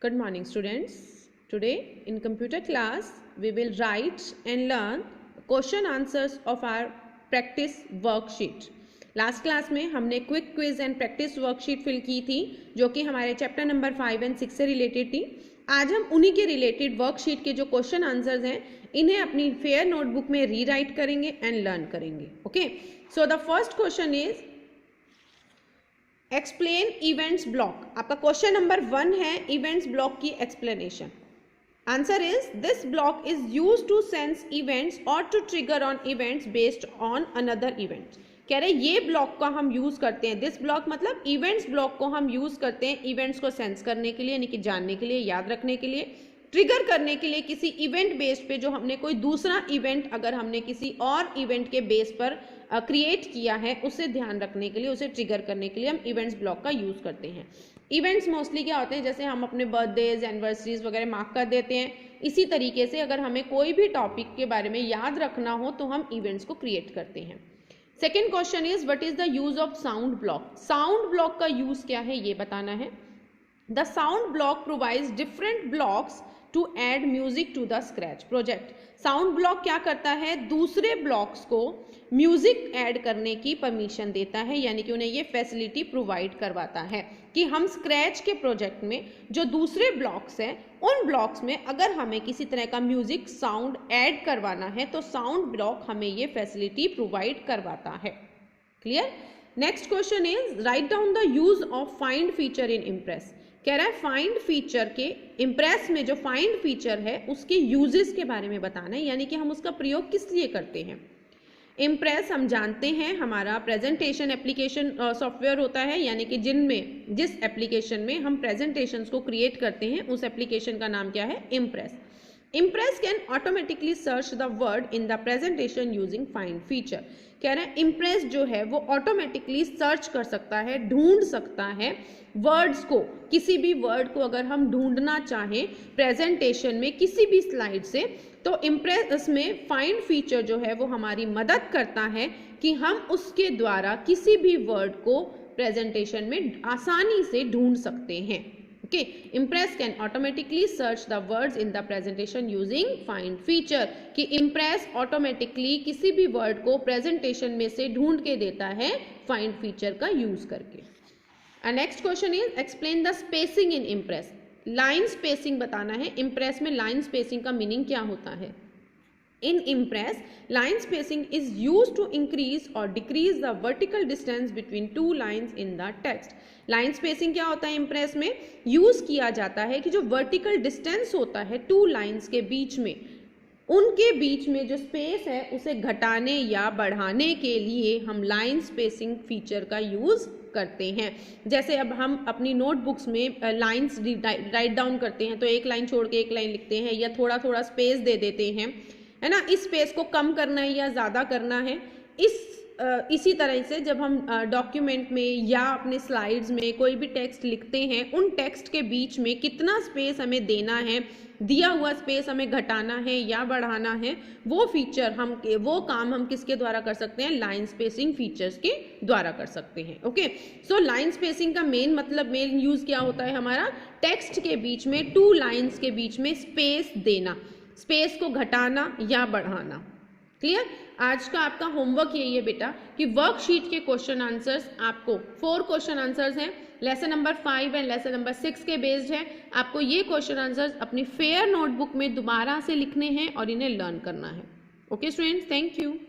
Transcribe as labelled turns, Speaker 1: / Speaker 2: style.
Speaker 1: Good morning, students. Today in computer class we will write and learn question answers of our practice worksheet. Last class में हमने quick quiz and practice worksheet fill की थी जो कि हमारे chapter number 5 and 6 से related थी. आज हम उन्हीं के रिलेटेड वर्कशीट के जो क्वेश्चन आंसर्स हैं इन्हें अपनी फेयर नोटबुक में रीराइट करेंगे एंड लर्न करेंगे. Okay, so the first question is explain events block. आपका क्वेश्चन नंबर 1 है इवेंट्स ब्लॉक की explanation. Answer is this block is used to sense events और to trigger on events based on another events. कह रहे ये block का हम use करते हैं. दिस ब्लॉक मतलब इवेंट्स ब्लॉक को हम यूज करते हैं इवेंट्स को सेंस करने के लिए, यानी कि जानने के लिए, याद रखने के लिए, ट्रिगर करने के लिए. किसी इवेंट बेस पे जो हमने कोई दूसरा इवेंट अगर हमने किसी और इवेंट के बेस पर क्रिएट किया है उसे ध्यान रखने के लिए, उसे ट्रिगर करने के लिए हम इवेंट्स ब्लॉक का यूज करते हैं. इवेंट्स मोस्टली क्या होते हैं, जैसे हम अपने बर्थडेज एनिवर्सरीज वगैरह मार्क कर देते हैं. इसी तरीके से अगर हमें कोई भी टॉपिक के बारे में याद रखना हो तो हम इवेंट्स को क्रिएट करते हैं. Second question is what is the use of sound block. Sound block का यूज क्या है ये बताना है. The sound block provides different blocks to add music to the scratch project. Sound block क्या करता है, दूसरे ब्लॉक्स को म्यूजिक ऐड करने की परमिशन देता है, यानी कि उन्हें ये फैसिलिटी प्रोवाइड करवाता है कि हम स्क्रैच के प्रोजेक्ट में जो दूसरे ब्लॉक्स हैं उन ब्लॉक्स में अगर हमें किसी तरह का म्यूजिक साउंड ऐड करवाना है तो साउंड ब्लॉक हमें ये फैसिलिटी प्रोवाइड करवाता है. Clear. Next question is write down the use of find feature in impress. कह रहा है फाइंड फीचर के इम्प्रेस में जो फाइंड फीचर है उसके यूजेस के बारे में बताना है, यानी कि हम उसका प्रयोग किस लिए करते हैं. इम्प्रेस हम जानते हैं हमारा प्रेजेंटेशन एप्लीकेशन सॉफ्टवेयर होता है, यानी कि जिस एप्लीकेशन में हम प्रेजेंटेशंस को क्रिएट करते हैं उस एप्लीकेशन का नाम क्या है, impress. Impress can automatically search the word in the presentation using find feature. कह रहे हैं इम्प्रेस जो है वो ऑटोमेटिकली सर्च कर सकता है, ढूंढ सकता है वर्ड्स को. किसी भी वर्ड को अगर हम ढूंढना चाहें प्रेजेंटेशन में किसी भी स्लाइड से तो इम्प्रेस में फाइंड फीचर जो है वो हमारी मदद करता है कि हम उसके द्वारा किसी भी वर्ड को प्रेजेंटेशन में आसानी से ढूंढ सकते हैं. Okay, impress can automatically search the words in the presentation using find feature. कि इम्प्रेस ऑटोमेटिकली किसी भी वर्ड को प्रेजेंटेशन में से ढूंढ के देता है फाइंड फीचर का यूज करके. Next question is explain the spacing in impress. Line spacing बताना है. इम्प्रेस में लाइन स्पेसिंग का मीनिंग क्या होता है. In impress line spacing is used to increase और decrease the vertical distance between two lines in the text. Line spacing क्या होता है, इम्प्रेस में यूज किया जाता है कि जो वर्टिकल डिस्टेंस होता है टू लाइन्स के बीच में, उनके बीच में जो स्पेस है उसे घटाने या बढ़ाने के लिए हम लाइन स्पेसिंग फीचर का यूज करते हैं. जैसे अब हम अपनी नोटबुक्स में लाइंस राइट डाउन करते हैं तो एक लाइन छोड़ के एक लाइन लिखते हैं या थोड़ा थोड़ा स्पेस दे देते हैं, है ना. इस स्पेस को कम करना है या ज़्यादा करना है. इसी तरह से जब हम डॉक्यूमेंट में या अपने स्लाइड्स में कोई भी टेक्स्ट लिखते हैं उन टेक्स्ट के बीच में कितना स्पेस हमें देना है, दिया हुआ स्पेस हमें घटाना है या बढ़ाना है, वो काम हम किसके द्वारा कर सकते हैं, लाइन स्पेसिंग फीचर्स के द्वारा कर सकते हैं. ओके, सो लाइन स्पेसिंग का मेन यूज क्या होता है हमारा, टेक्स्ट के बीच में टू लाइन्स के बीच में स्पेस देना, स्पेस को घटाना या बढ़ाना. क्लियर. आज का आपका होमवर्क यही है बेटा कि वर्कशीट के क्वेश्चन आंसर्स आपको 4 क्वेश्चन आंसर्स हैं lesson number 5 and lesson number 6 के बेस्ड है. आपको ये क्वेश्चन आंसर्स अपनी फेयर नोटबुक में दोबारा से लिखने हैं और इन्हें लर्न करना है. Okay students, thank you.